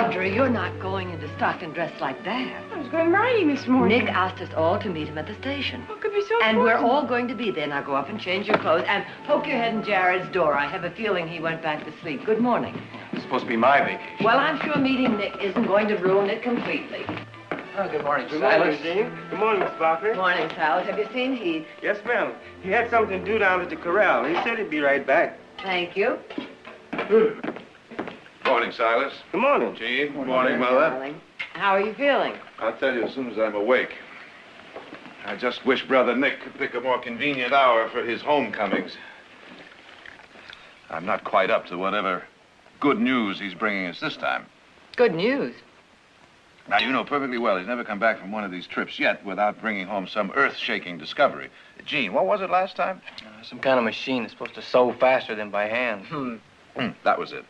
Audrey, you're not going into Stockton dressed like that. I was going riding this morning. Nick asked us all to meet him at the station. What could be so And important? we're all going to be there. Now go up and change your clothes and poke your head in Jared's door. I have a feeling he went back to sleep. Good morning. It's supposed to be my vacation. Well, I'm sure meeting Nick isn't going to ruin it completely. Oh, good morning, Good Silas. morning, Jean. Good morning, Miss Barkley. Good morning, Silas. Have you seen Heath? Yes, ma'am. He had something to do down at the corral. He said he'd be right back. Thank you. Morning, Silas. Good morning. Gene. Good morning, Mother. Darling. How are you feeling? I'll tell you as soon as I'm awake. I just wish Brother Nick could pick a more convenient hour for his homecomings. I'm not quite up to whatever good news he's bringing us this time. Good news. Now, you know perfectly well he's never come back from one of these trips yet without bringing home some earth-shaking discovery. Gene, what was it last time? Some kind of machine that's supposed to sew faster than by hand. That was it.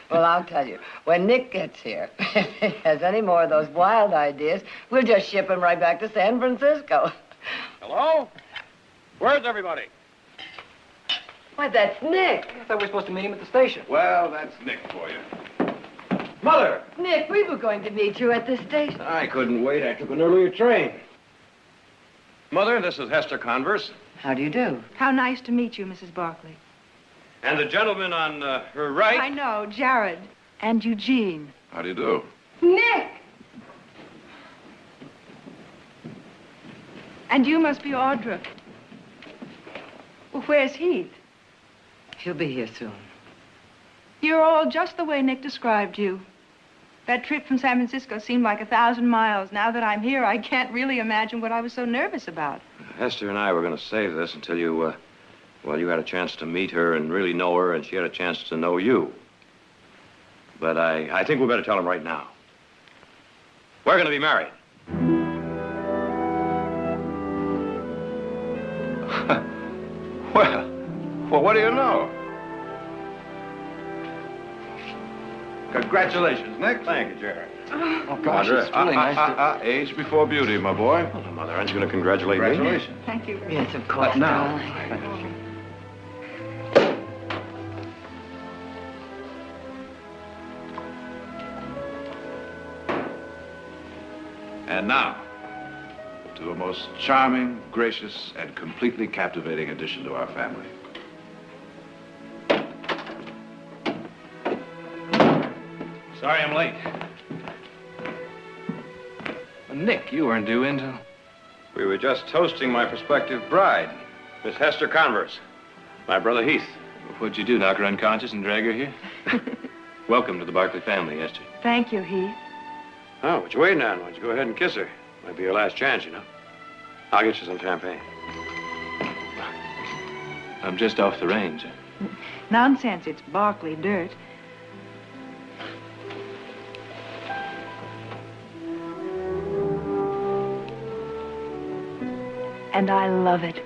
Well, I'll tell you, when Nick gets here, if he has any more of those wild ideas, we'll just ship him right back to San Francisco. Hello? Where's everybody? Why, that's Nick. I thought we were supposed to meet him at the station. Well, that's Nick for you. Mother! Nick, we were going to meet you at the station. I couldn't wait. I took an earlier train. Mother, this is Hester Converse. How do you do? How nice to meet you, Mrs. Barkley. And the gentleman on her right. I know, Jared. And Eugene. How do you do? Nick! And you must be Audra. Well, where's Heath? He'll be here soon. You're all just the way Nick described you. That trip from San Francisco seemed like 1,000 miles. Now that I'm here, I can't really imagine what I was so nervous about. Hester and I were going to save this until you, you had a chance to meet her and really know her, and she had a chance to know you. But I think we better tell him right now. We're going to be married. Well, what do you know? Congratulations, Nick. Thank you, Jared. Oh, gosh, Audra, it's really nice to... Age before beauty, my boy. Well, Mother, aren't you going to congratulate me? Congratulations. Thank you. Yes, of course, now. darling. And now, to a most charming, gracious, and completely captivating addition to our family. Sorry I'm late. Nick, you weren't due until... We were just toasting my prospective bride, Miss Hester Converse. My brother Heath. What'd you do, knock her unconscious and drag her here? Welcome to the Barkley family, Hester. Thank you, Heath. Oh, what you waiting on? Why don't you go ahead and kiss her? Might be your last chance, you know. I'll get you some champagne. I'm just off the range. Nonsense, it's Barkley dirt. And I love it.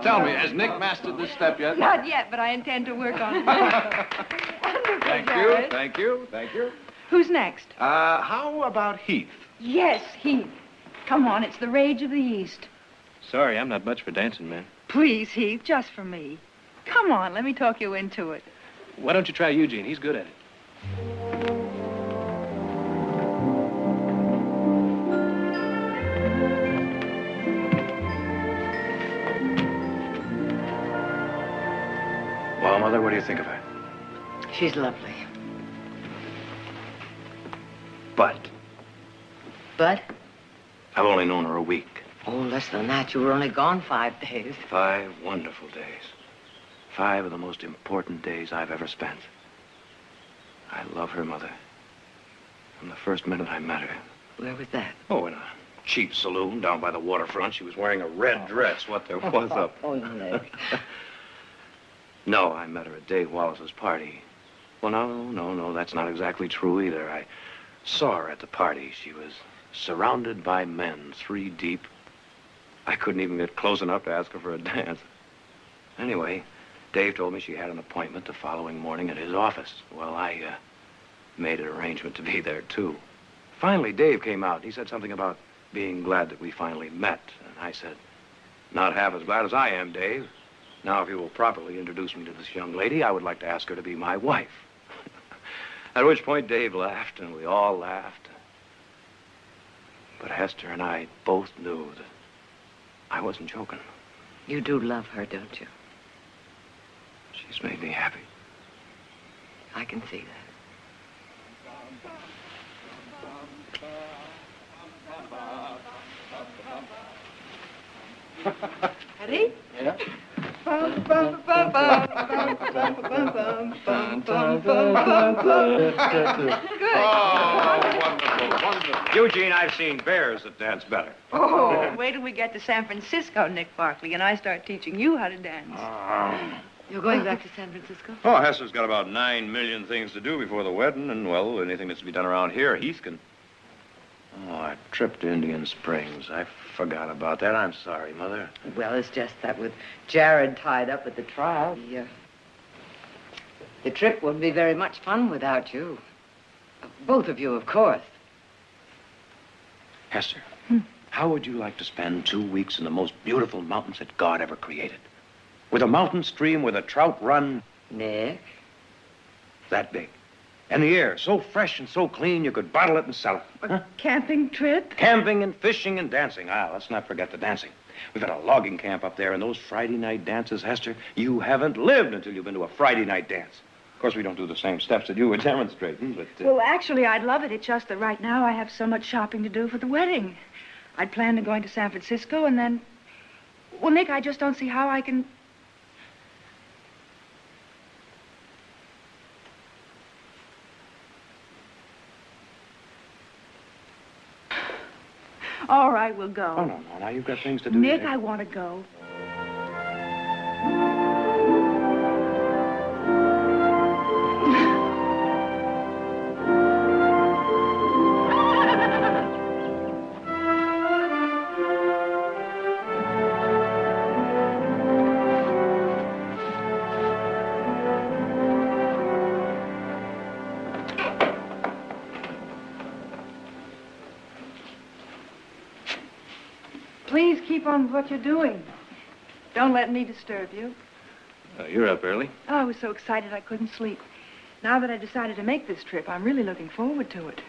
Tell me, has Nick mastered this step yet? Not yet, but I intend to work on it. Wonderful, Thank you, Jared. thank you, thank you. Who's next? How about Heath? Yes, Heath. Come on, it's the rage of the East. Sorry, I'm not much for dancing, man. Please, Heath, just for me. Come on, let me talk you into it. Why don't you try Eugene? He's good at it. Well, Mother, what do you think of her? She's lovely. But But, I've only known her a week. oh, less than that. You were only gone 5 days. 5 wonderful days. 5 of the most important days I've ever spent. I love her, Mother. From the first minute I met her. Where was that? Oh, in a cheap saloon down by the waterfront. She was wearing a red dress. What there was up. Oh, Nick. No, I met her at Dave Wallace's party. Well, no, that's not exactly true either. I saw her at the party. She was surrounded by men, 3 deep. I couldn't even get close enough to ask her for a dance. Anyway, Dave told me she had an appointment the following morning at his office. Well, I made an arrangement to be there, too. Finally, Dave came out. He said something about being glad that we finally met. And I said, not half as glad as I am, Dave. Now, if you will properly introduce me to this young lady, I would like to ask her to be my wife. At which point, Dave laughed, and we all laughed. But Hester and I both knew that I wasn't joking. You do love her, don't you? She's made me happy. I can see that. Ready? Yeah? Wonderful. Eugene, I've seen bears that dance better. Oh, wait till we get to San Francisco, Nick Barkley, and I start teaching you how to dance. You're going back to San Francisco? Oh, Hester's got about 9 million things to do before the wedding, and, well, anything that's to be done around here, Heath can... Oh, our trip to Indian Springs. I forgot about that. I'm sorry, Mother. Well, it's just that with Jared tied up at the trial, the trip wouldn't be very much fun without you. Both of you, of course. Hester, how would you like to spend 2 weeks in the most beautiful mountains that God ever created? With a mountain stream where the trout run Nick? that big. And the air so fresh and so clean you could bottle it and sell it. A camping trip? Camping and fishing and dancing. Let's not forget the dancing. We've got a logging camp up there, and those Friday night dances, Hester, you haven't lived until you've been to a Friday night dance. Of course, we don't do the same steps that you were demonstrating, but... Well, actually, I'd love it. It's just that right now I have so much shopping to do for the wedding. I'd planned on going to San Francisco and then... Well, Nick, I just don't see how I can... All right, we'll go. Oh, no. Now you've got things to do. Nick, I want to go. Please keep on with what you're doing. Don't let me disturb you. You're up early. Oh, I was so excited I couldn't sleep. Now that I decided to make this trip, I'm really looking forward to it.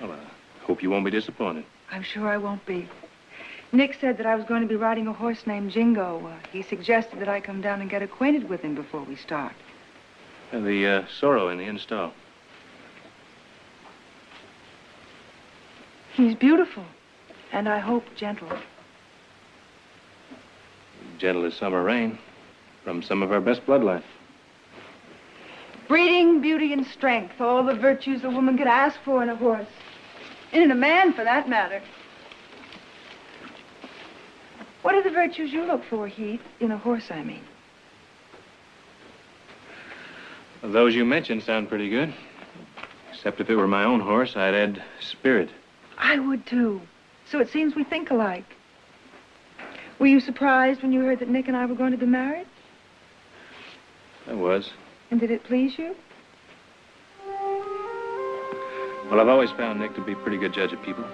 Well, I hope you won't be disappointed. I'm sure I won't be. Nick said that I was going to be riding a horse named Jingo. He suggested that I come down and get acquainted with him before we start. The sorrow in the install. He's beautiful, and I hope gentle. Gentle as summer rain from some of our best bloodline. Breeding, beauty, and strength, all the virtues a woman could ask for in a horse. And in a man, for that matter. What are the virtues you look for, Heath? In a horse, I mean. Well, those you mentioned sound pretty good. Except if it were my own horse, I'd add spirit. I would, too. So it seems we think alike. Were you surprised when you heard that Nick and I were going to be married? I was. And did it please you? Well, I've always found Nick to be a pretty good judge of people.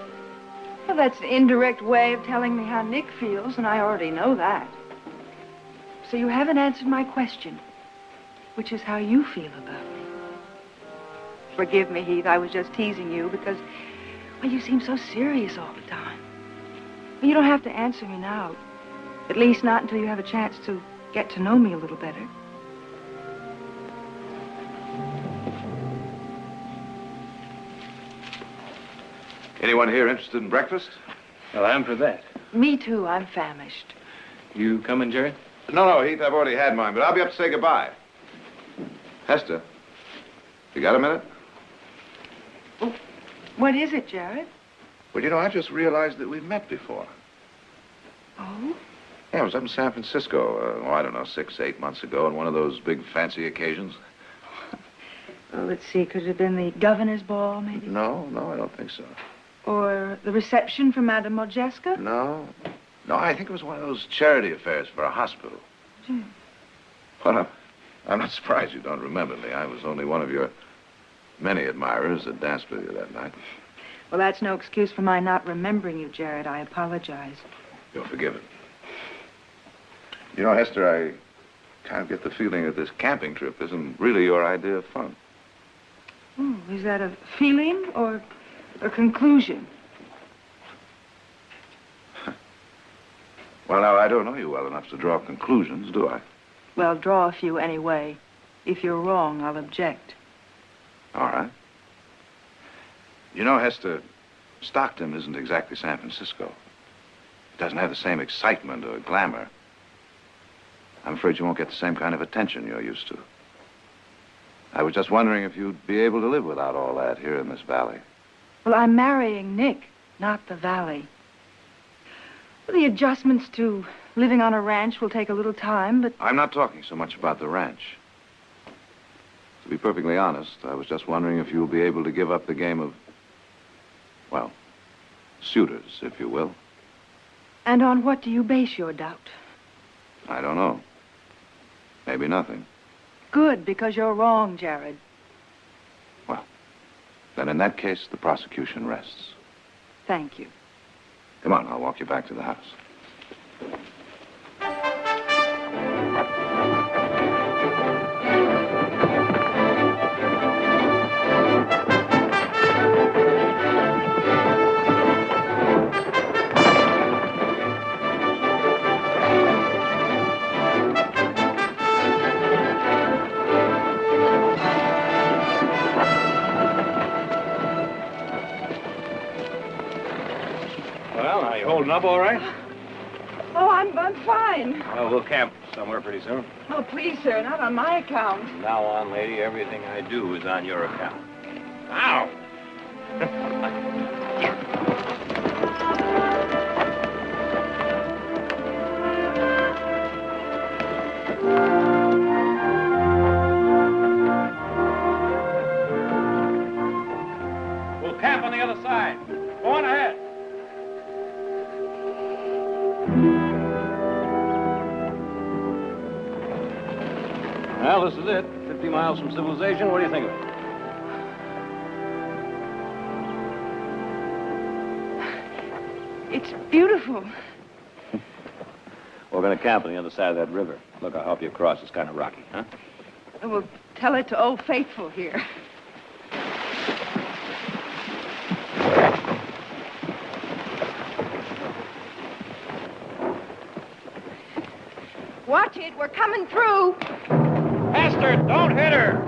Well, that's an indirect way of telling me how Nick feels, and I already know that. So you haven't answered my question, which is how you feel about me. Forgive me, Heath, I was just teasing you because, well, you seem so serious all the time. Well, you don't have to answer me now. At least not until you have a chance to get to know me a little better. Anyone here interested in breakfast? Well, I'm for that. Me too. I'm famished. You coming, Jerry? No, Heath, I've already had mine, but I'll be up to say goodbye. Hester, you got a minute? What is it, Jared? Well, you know, I just realized that we've met before. Oh? Yeah, I was up in San Francisco, I don't know, 6, 8 months ago on one of those big fancy occasions. Well, let's see. Could it have been the governor's ball, maybe? No, I don't think so. Or the reception for Madame Modjeska? No, I think it was one of those charity affairs for a hospital. Hmm. Well, I'm not surprised you don't remember me. I was only one of your many admirers that danced with you that night. Well, that's no excuse for my not remembering you, Jared. I apologize. You're forgiven. You know, Hester, I kind of get the feeling that this camping trip isn't really your idea of fun. Oh, is that a feeling or a conclusion? Well, now, I don't know you well enough to draw conclusions, do I? Well, draw a few anyway. If you're wrong, I'll object. All right. You know, Hester, Stockton isn't exactly San Francisco. It doesn't have the same excitement or glamour. I'm afraid you won't get the same kind of attention you're used to. I was just wondering if you'd be able to live without all that here in this valley. Well, I'm marrying Nick, not the valley. Well, the adjustments to living on a ranch will take a little time, but... I'm not talking so much about the ranch. To be perfectly honest, I was just wondering if you'll be able to give up the game of, well, suitors, if you will. And on what do you base your doubt? I don't know. Maybe nothing. Good, because you're wrong, Jared. Well, then in that case, the prosecution rests. Thank you. Come on, I'll walk you back to the house. Well, are you holding up all right? Oh, I'm fine. Well, we'll camp somewhere pretty soon. Oh, please, sir, not on my account. From now on, lady, everything I do is on your account. Ow! We'll camp on the other side. Go on ahead. Well, this is it. 50 miles from civilization. What do you think of it? It's beautiful. We're going to camp on the other side of that river. Look, I'll help you across. It's kind of rocky, huh? We'll tell it to Old Faithful here. Watch it, we're coming through. Hester, don't hit her!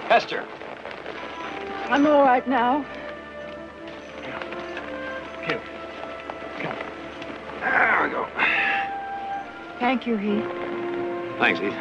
Hester! I'm all right now. Here. Come. There we go. Thank you, Heath. Thanks, Heath.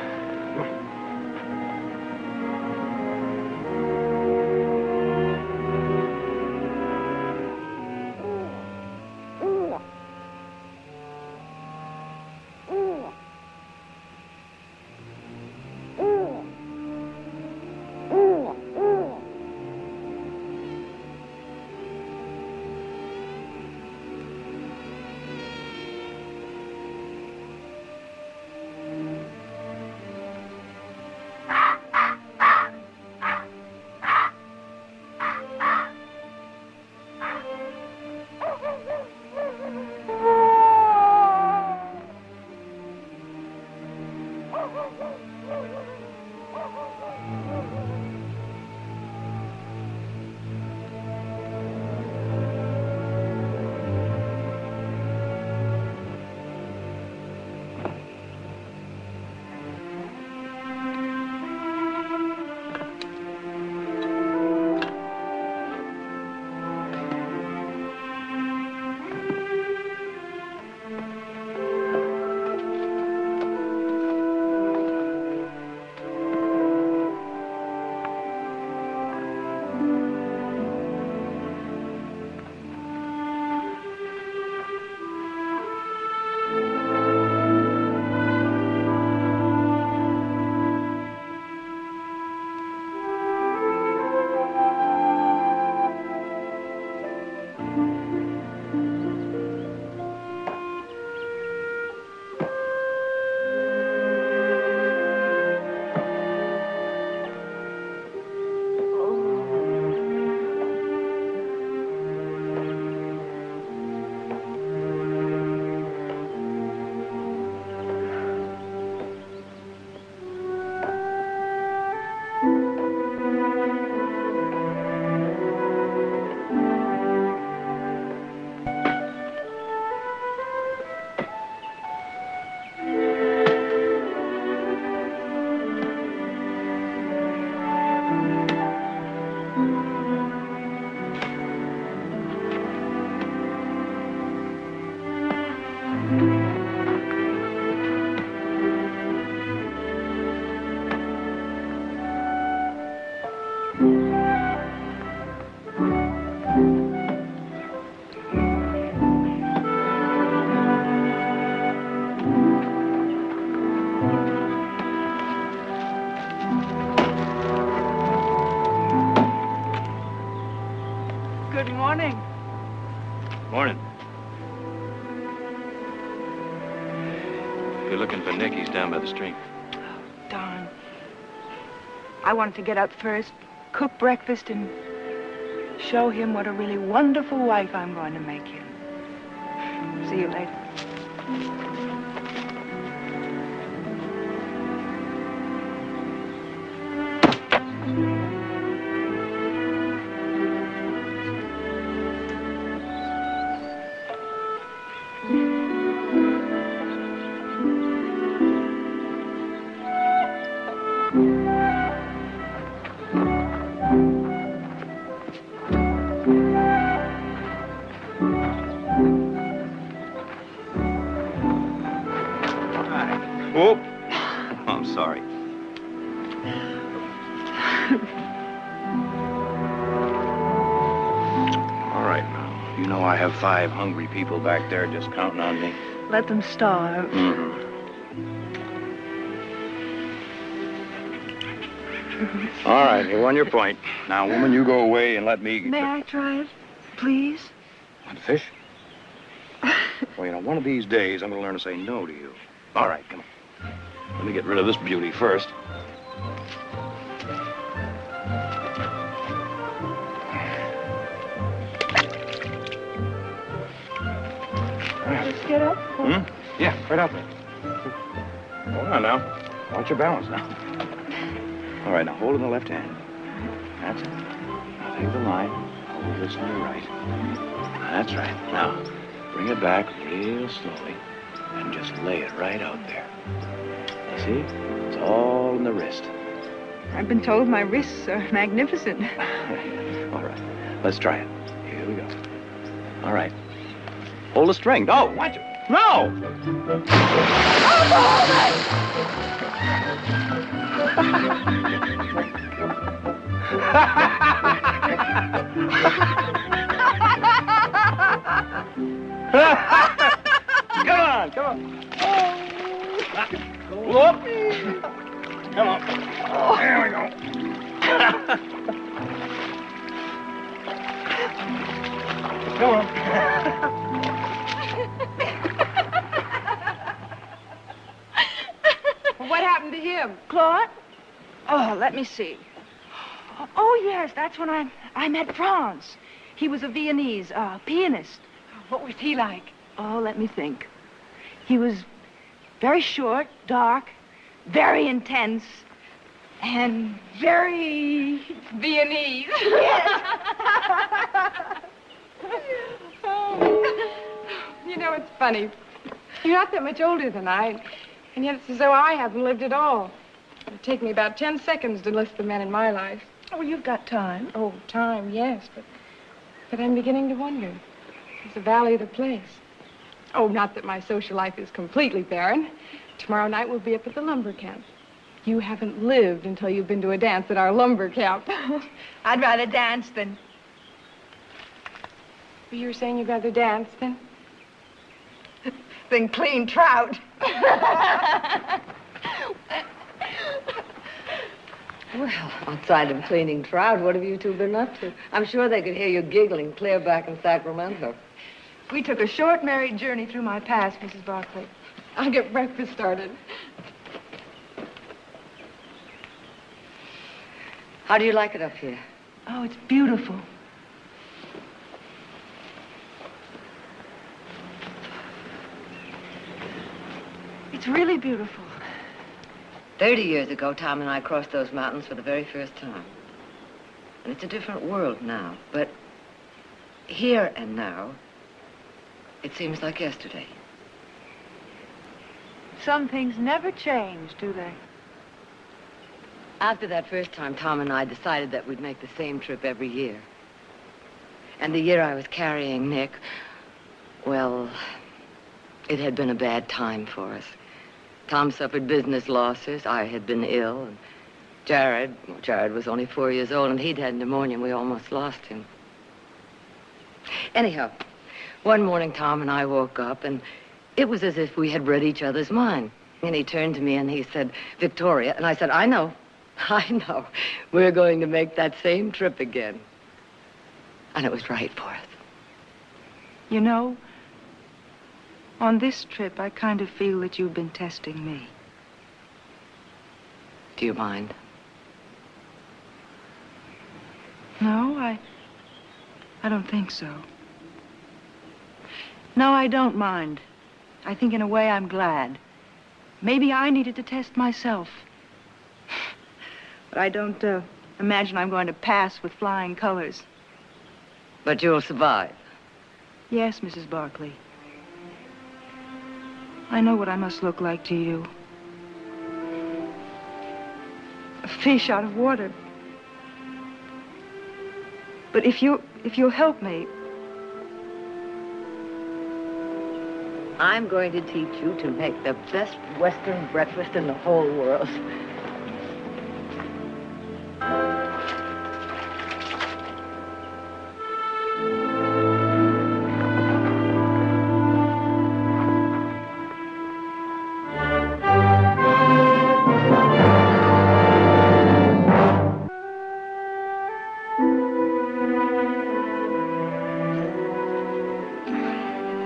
morning. Morning. If you're looking for Nick, he's down by the stream. Darn. I wanted to get up first, cook breakfast, and show him what a really wonderful wife I'm going to make him. See you later. Whoop. I'm sorry. All right, now. You know I have 5 hungry people back there just counting on me. Let them starve. Mm-hmm. All right, you won your point. Now, woman, you go away and let me... May I try it, please? Want fish? Well, you know, one of these days, I'm going to learn to say no to you. All right, come on. Let me get rid of this beauty first. Let's get up. Hmm? Yeah, right out there. Hold on now. Watch your balance now. All right, now hold in the left hand. That's it. Now take the line. Hold this on your right. That's right. Now, bring it back real slowly and just lay it right out there. You see? It's all in the wrist. I've been told my wrists are magnificent. All right, let's try it. Here we go. All right. Hold the string. No, watch it. No! Come on, come on. Whoop. Come on. There we go. Come on. What happened to him? Claude? Oh, let me see. Oh, yes, that's when I met Franz. He was a Viennese pianist. What was he like? Oh, let me think. He was very short, dark, very intense, and very... Viennese. You know, it's funny. You're not that much older than I, and yet it's as though I haven't lived at all. It'd take me about 10 seconds to list the men in my life. Oh, you've got time. Oh, time, yes, but I'm beginning to wonder. Is the valley the place? Oh, not that my social life is completely barren. Tomorrow night we'll be up at the lumber camp. You haven't lived until you've been to a dance at our lumber camp. I'd rather dance than... You were saying you'd rather dance then? than clean trout. Well, outside of cleaning trout, what have you two been up to? I'm sure they could hear you giggling clear back in Sacramento. We took a short married journey through my past, Mrs. Barclay. I'll get breakfast started. How do you like it up here? Oh, it's beautiful. It's really beautiful. 30 years ago, Tom and I crossed those mountains for the very first time. And it's a different world now, but here and now, it seems like yesterday. Some things never change, do they? After that first time, Tom and I decided that we'd make the same trip every year. And the year I was carrying Nick, well, it had been a bad time for us. Tom suffered business losses. I had been ill. And Jared was only 4 years old, and he'd had pneumonia, and we almost lost him. Anyhow, one morning, Tom and I woke up, and it was as if we had read each other's mind. And he turned to me, and he said, "Victoria." And I said, I know. We're going to make that same trip again. And it was right for us. You know, on this trip, I kind of feel that you've been testing me. Do you mind? No, I don't think so. No, I don't mind. I think in a way I'm glad. Maybe I needed to test myself. But I don't imagine I'm going to pass with flying colors. But you'll survive. Yes, Mrs. Barkley. I know what I must look like to you. A fish out of water. But if you'll help me, I'm going to teach you to make the best Western breakfast in the whole world.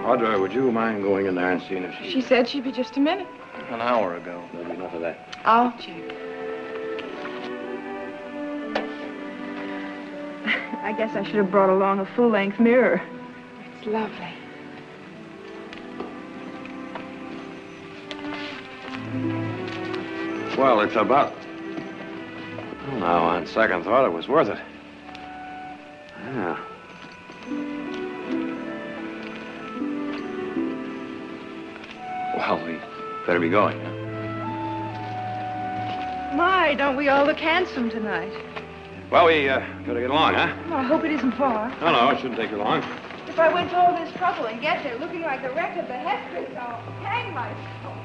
Audra, would you mind going in there and seeing if She said she'd be just a minute. An hour ago. There'll be enough of that. I'll check. I guess I should have brought along a full-length mirror. It's lovely. Well, it's about... Well, now, on second thought, it was worth it. Yeah. Well, we better be going. Huh? My, don't we all look handsome tonight? Well, we gotta get along, huh? Oh, I hope it isn't far. No, it shouldn't take you long. If I went to all this trouble and get there looking like the wreck of the Hesperus, I'll hang myself.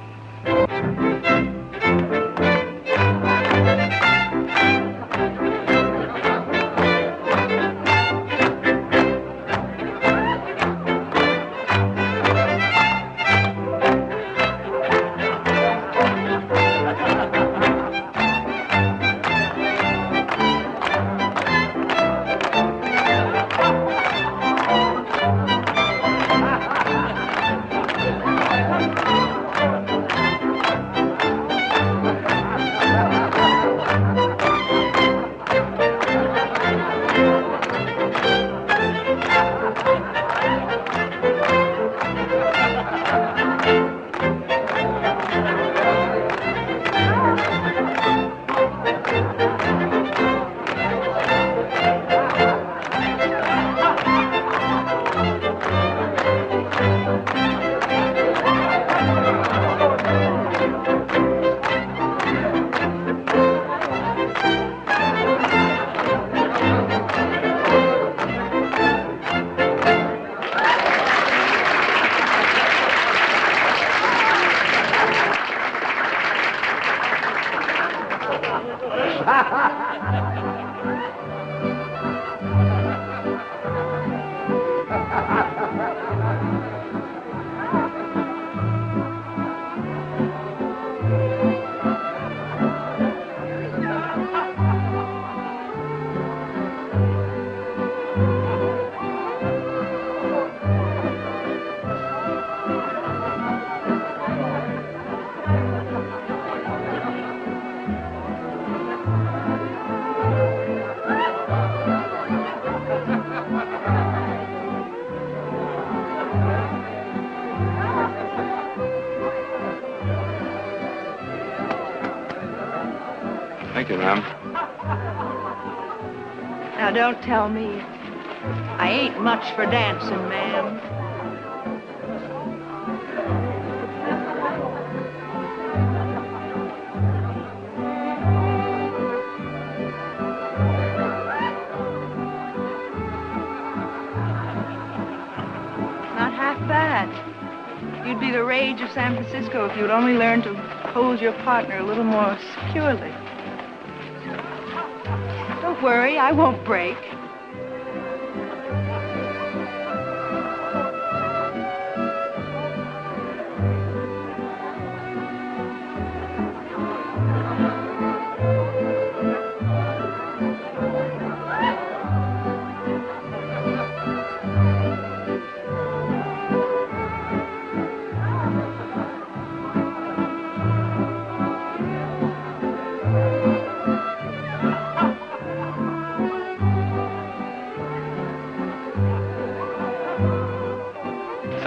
Thank you, ma'am. Now, don't tell me. I ain't much for dancing, ma'am. Not half bad. You'd be the rage of San Francisco if you'd only learn to hold your partner a little more securely. Don't worry, I won't break.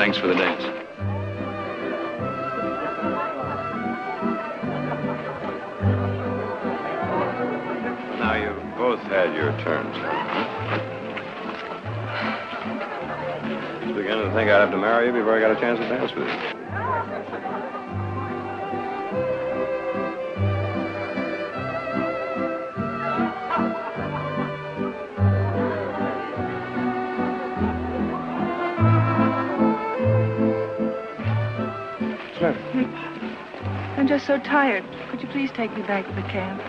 Thanks for the dance. Now, you've both had your turns. I was beginning to think I'd have to marry you before I got a chance to dance with you. I'm just so tired. Could you please take me back to the camp?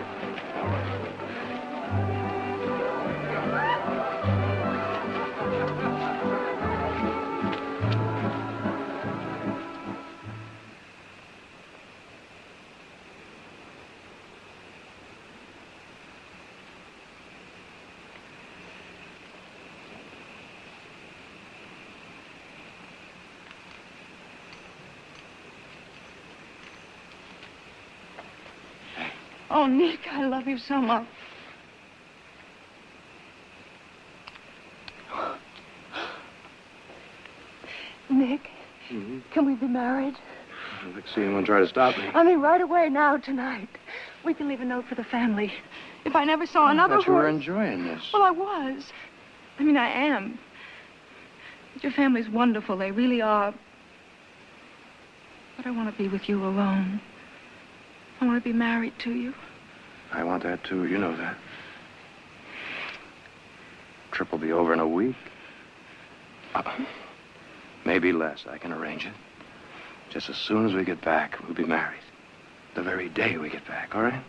Oh, Nick, I love you so much. Nick, can we be married? I'd like to see anyone try to stop me. I mean, right away now, tonight. We can leave a note for the family. If I never saw another I thought you were horse- enjoying this. Well, I was. I mean, I am. But your family's wonderful. They really are. But I want to be with you alone. I want to be married to you. I want that, too. You know that. Trip will be over in a week. Maybe less. I can arrange it. Just as soon as we get back, we'll be married. The very day we get back, all right?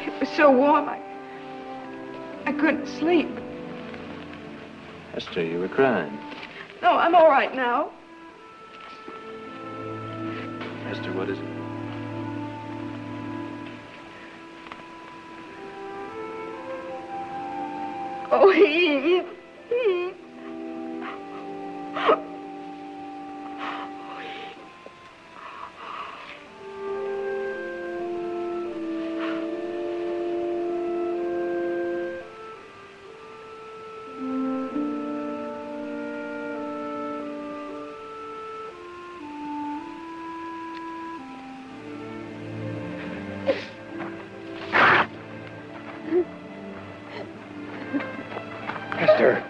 It was so warm, I couldn't sleep. Esther, you were crying. No, I'm all right now. Esther, what is it? Oh, he. Esther.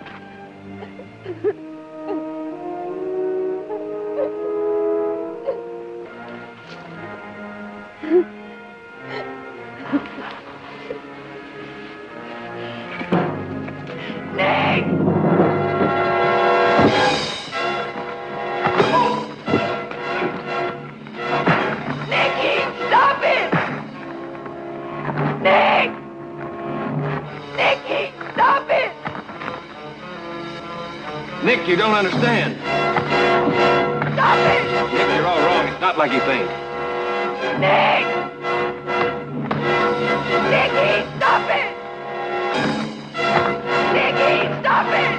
Nick, you don't understand. Stop it! Nick, you're all wrong. It's not like you think. Nick! Nicky, stop it! Nicky, stop it!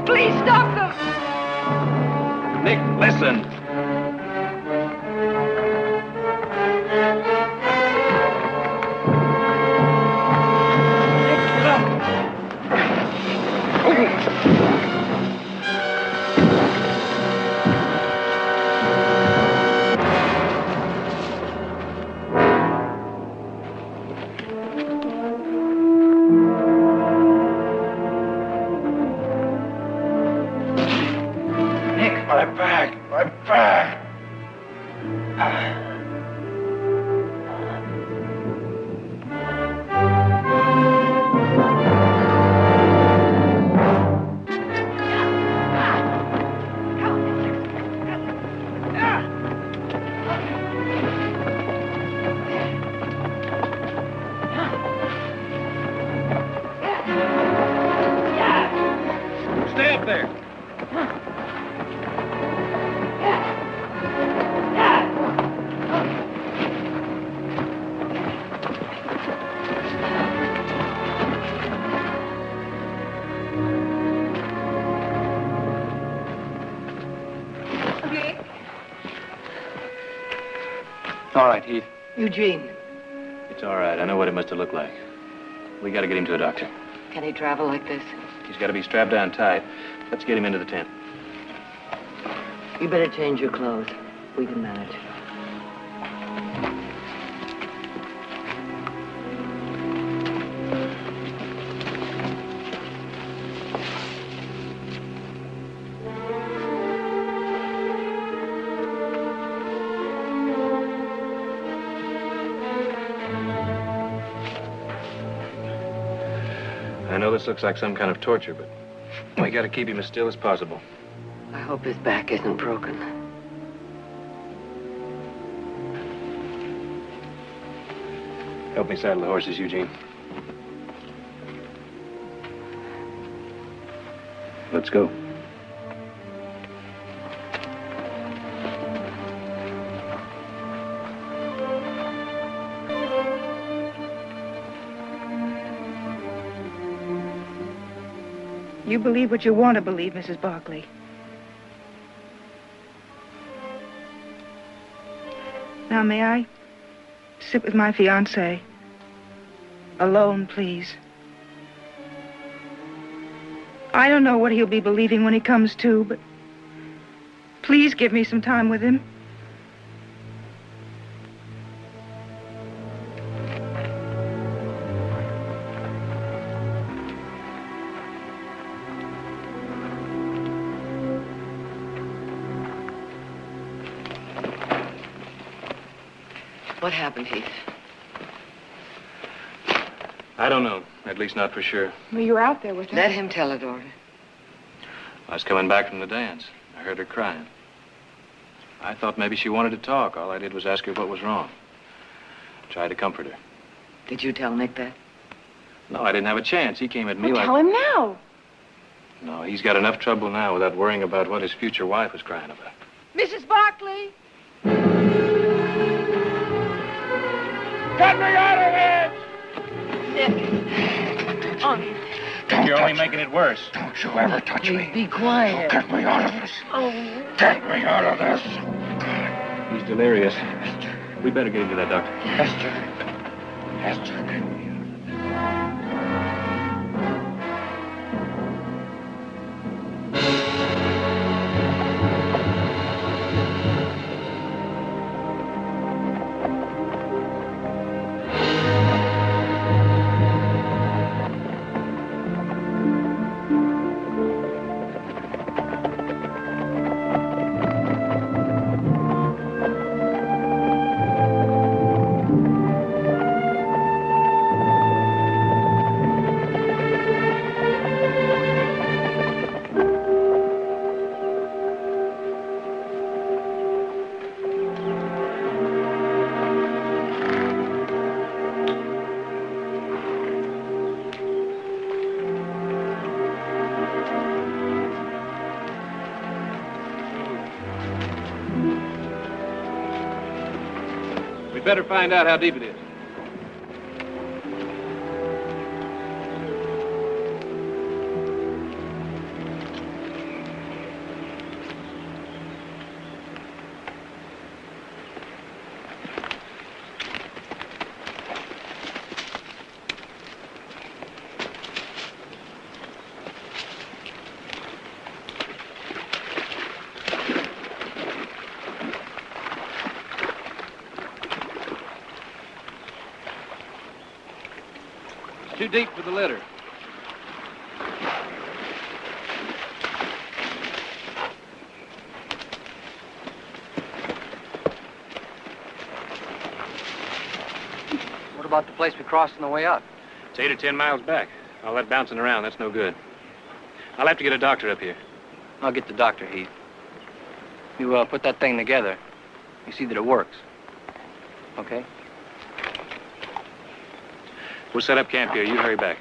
Please stop them! Nick, listen. My back! My back! up there. All right, Heath. Eugene, It's all right. I know what it must have looked like. We got to get him to a doctor. can he travel like this? He's got to be strapped down tight. Let's get him into the tent. You better change your clothes. We can manage. I know this looks like some kind of torture, but we got to keep him as still as possible. I hope his back isn't broken. Help me saddle the horses, Eugene. Let's go. You believe what you want to believe, Mrs. Barkley. Now, may I sit with my fiancé? Alone, please. I don't know what he'll be believing when he comes to, but please give me some time with him. What happened, Heath? I don't know. At least not for sure. Well, you were out there with her. Let him tell it, Order. I was coming back from the dance. I heard her crying. I thought maybe she wanted to talk. All I did was ask her what was wrong. Tried to comfort her. Did you tell Nick that? No, I didn't have a chance. He came at me Well, like... tell him now. No, he's got enough trouble now without worrying about what his future wife was crying about. Mrs. Barkley! Get me out of here! You're only making it worse. Don't you ever touch me. Be quiet. Get me out of this. Get me out of this. He's delirious. We better get him to that doctor. Hester. Hester, get me We'd better find out how deep it is. Too deep for the litter. What about the place we crossed on the way up? It's 8 or 10 miles back. All that bouncing around, that's no good. I'll have to get a doctor up here. I'll get the doctor, Heath. You put that thing together. You see that it works. Okay? We'll set up camp here. You hurry back.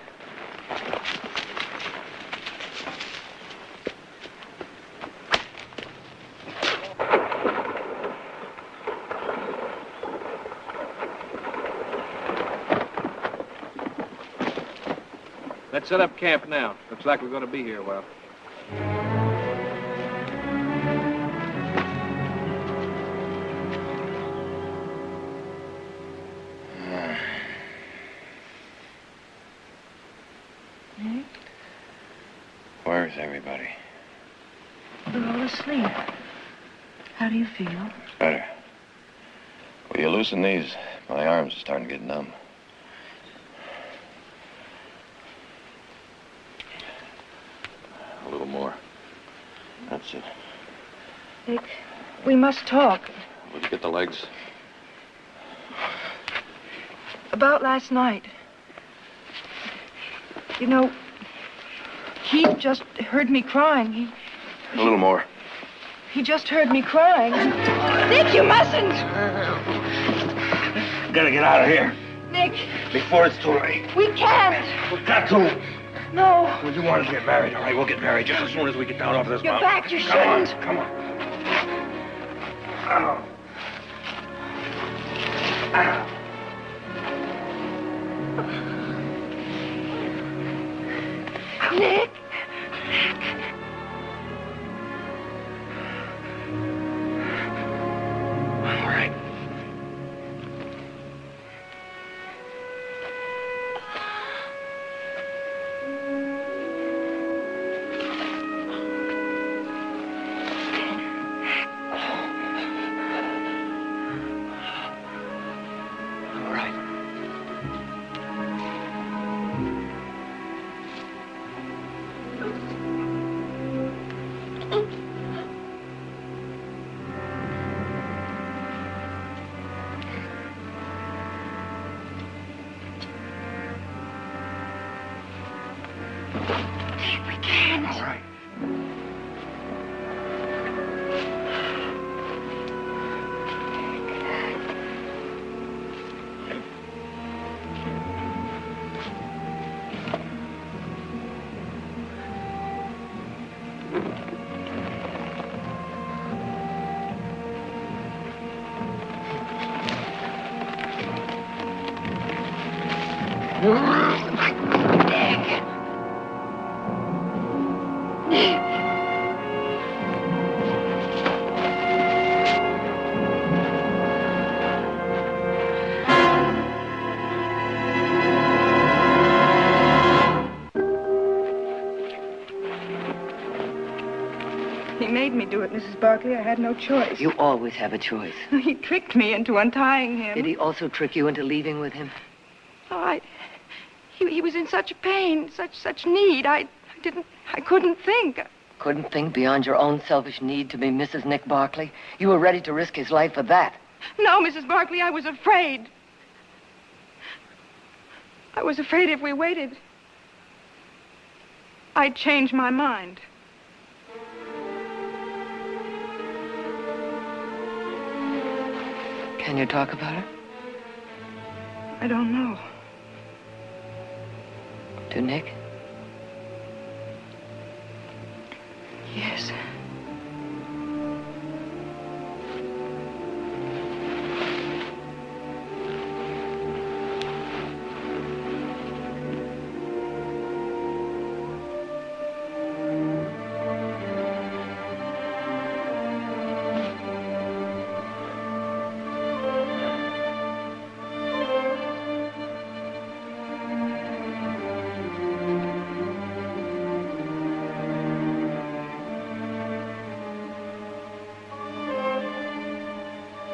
Let's set up camp now. Looks like we're going to be here a while. Nick, Where's everybody? they're all asleep. How do you feel? Better. Will you loosen these? My arms are starting to get numb. A little more. That's it. Nick, we must talk. Would you get the legs? About last night. You know, Heath just heard me crying. A little more. He just heard me crying. Nick, you mustn't! Gotta get out of here Nick, before it's too late. we can't. We got to. No. Well, you want us to get married, all right? We'll get married just as soon as we get down off this You're mountain. back, you Come on, shouldn't. come on. Ow. Ow. Nick. All right. All right. We can't. All right. He made me do it, Mrs. Barkley. I had no choice. You always have a choice. He tricked me into untying him. Did he also trick you into leaving with him? Oh, he was in such pain, such need. I couldn't think. Couldn't think beyond your own selfish need to be Mrs. Nick Barkley? You were ready to risk his life for that. No, Mrs. Barkley, I was afraid. I was afraid if we waited, I'd change my mind. Can you talk about it? I don't know. To Nick? Yes.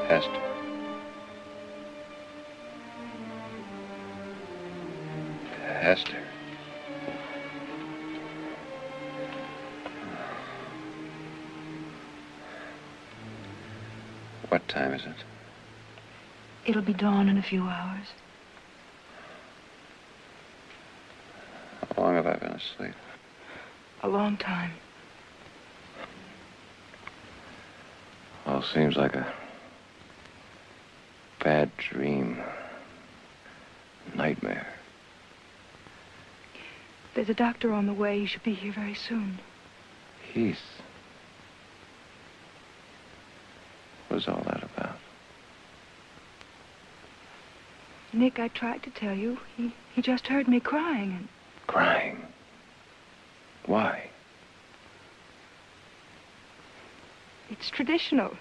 Hester. Hester. What time is it? It'll be dawn in a few hours. How long have I been asleep? A long time. All seems like a bad dream. Nightmare. There's a doctor on the way. He should be here very soon. Heath. What was all that about? Nick, I tried to tell you. He just heard me crying, and Crying. Why? It's traditional.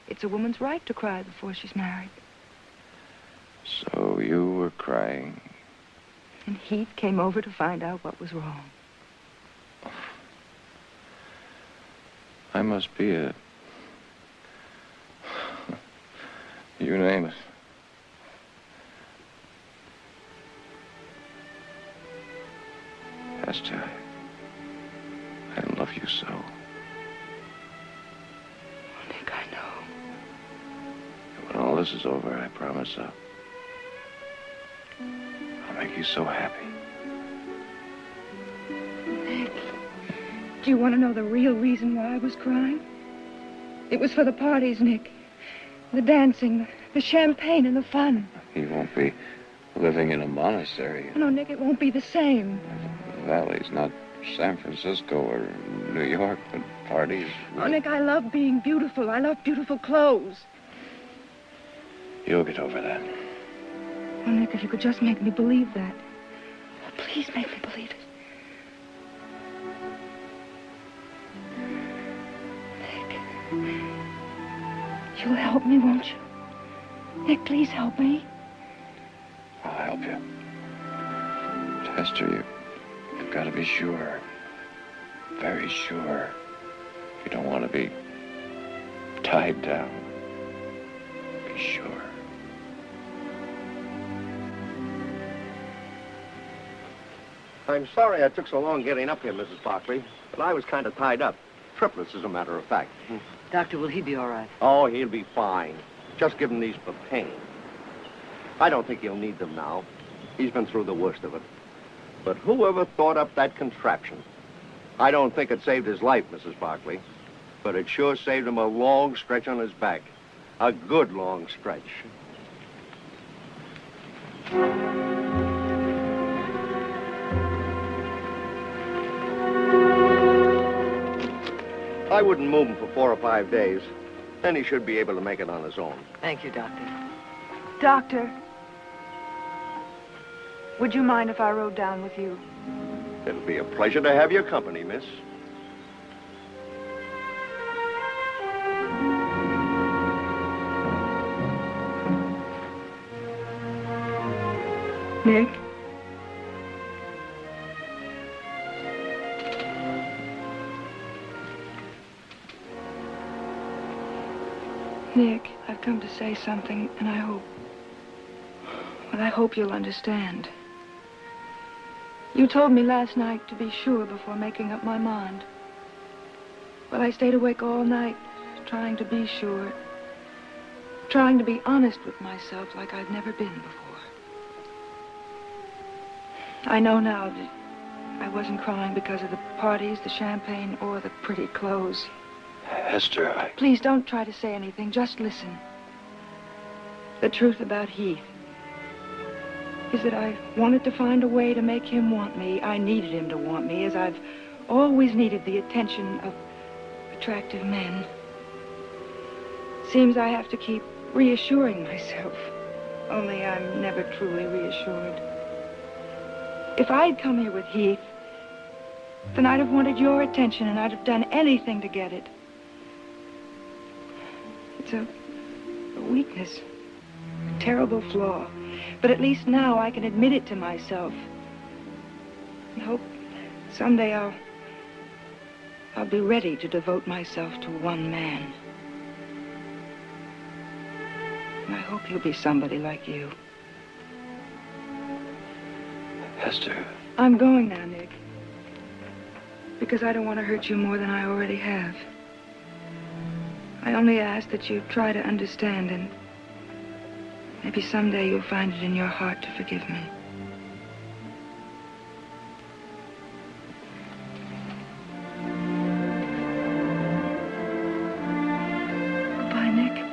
It's a woman's right to cry before she's married. So you were crying. And Heath came over to find out what was wrong. I must be a... You name it. Hester, I love you so. Oh, Nick, I know. When all this is over, I promise I'll make you so happy. Nick, do you want to know the real reason why I was crying? It was for the parties, Nick. The dancing, the champagne, and the fun. You won't be living in a monastery. No, Nick, it won't be the same. The Valley's not San Francisco or New York, but parties. Oh, Nick, I love being beautiful. I love beautiful clothes. You'll get over that. Oh, Nick, if you could just make me believe that. Oh, please make me believe it. Nick, you'll help me, won't you? Nick, please help me. I'll help you. But Hester, you've got to be sure. Very sure. You don't want to be tied down. Be sure. I'm sorry I took so long getting up here, Mrs. Barkley, but I was kind of tied up. Triplets, as a matter of fact. Doctor, will he be all right? Oh, he'll be fine. Just give him these for pain. I don't think he'll need them now. He's been through the worst of it. But whoever thought up that contraption? I don't think it saved his life, Mrs. Barkley, but it sure saved him a long stretch on his back. A good long stretch. I wouldn't move him for 4 or 5 days. Then he should be able to make it on his own. Thank you, Doctor. Doctor, would you mind if I rode down with you? It'll be a pleasure to have your company, miss. Nick? Nick, I've come to say something, and I hope you'll understand. You told me last night to be sure before making up my mind. But I stayed awake all night, trying to be sure. Trying to be honest with myself like I've never been before. I know now that I wasn't crying because of the parties, the champagne, or the pretty clothes. Hester, Please don't try to say anything. Just listen. The truth about Heath is that I wanted to find a way to make him want me. I needed him to want me, as I've always needed the attention of attractive men. Seems I have to keep reassuring myself. Only I'm never truly reassured. If I'd come here with Heath, then I'd have wanted your attention, and I'd have done anything to get it. It's a weakness, a terrible flaw. But at least now I can admit it to myself. And hope someday I'll be ready to devote myself to one man. And I hope he'll be somebody like you. Hester. I'm going now, Nick. Because I don't want to hurt you more than I already have. I only ask that you try to understand, and maybe someday you'll find it in your heart to forgive me. Goodbye, Nick.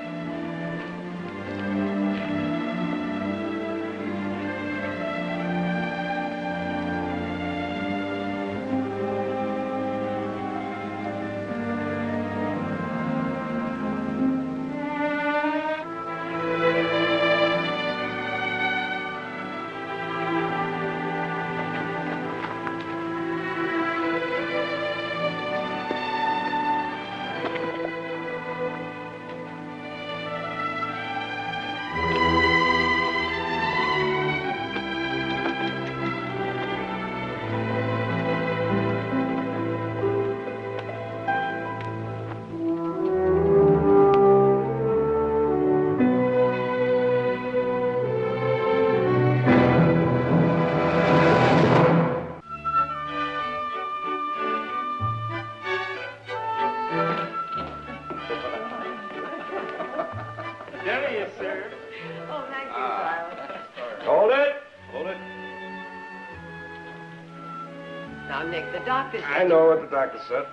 Nick. The doctor said... I know what the doctor said.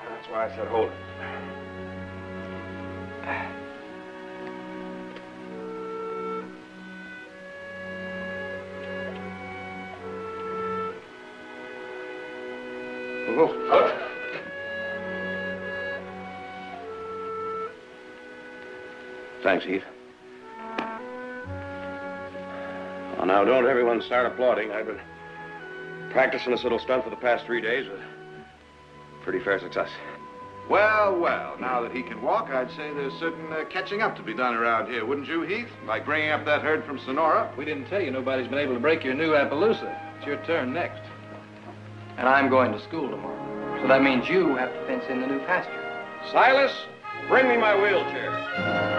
That's why I said hold it. Oh. Thanks, Heath. Well, now, don't everyone start applauding. I've been practicing this little stunt for the past 3 days with pretty fair success. Well, well, now that he can walk, I'd say there's certain catching up to be done around here, wouldn't you, Heath? Like bringing up that herd from Sonora. We didn't tell you nobody's been able to break your new Appaloosa. It's your turn next. And I'm going to school tomorrow. So that means you have to fence in the new pasture. Silas, bring me my wheelchair.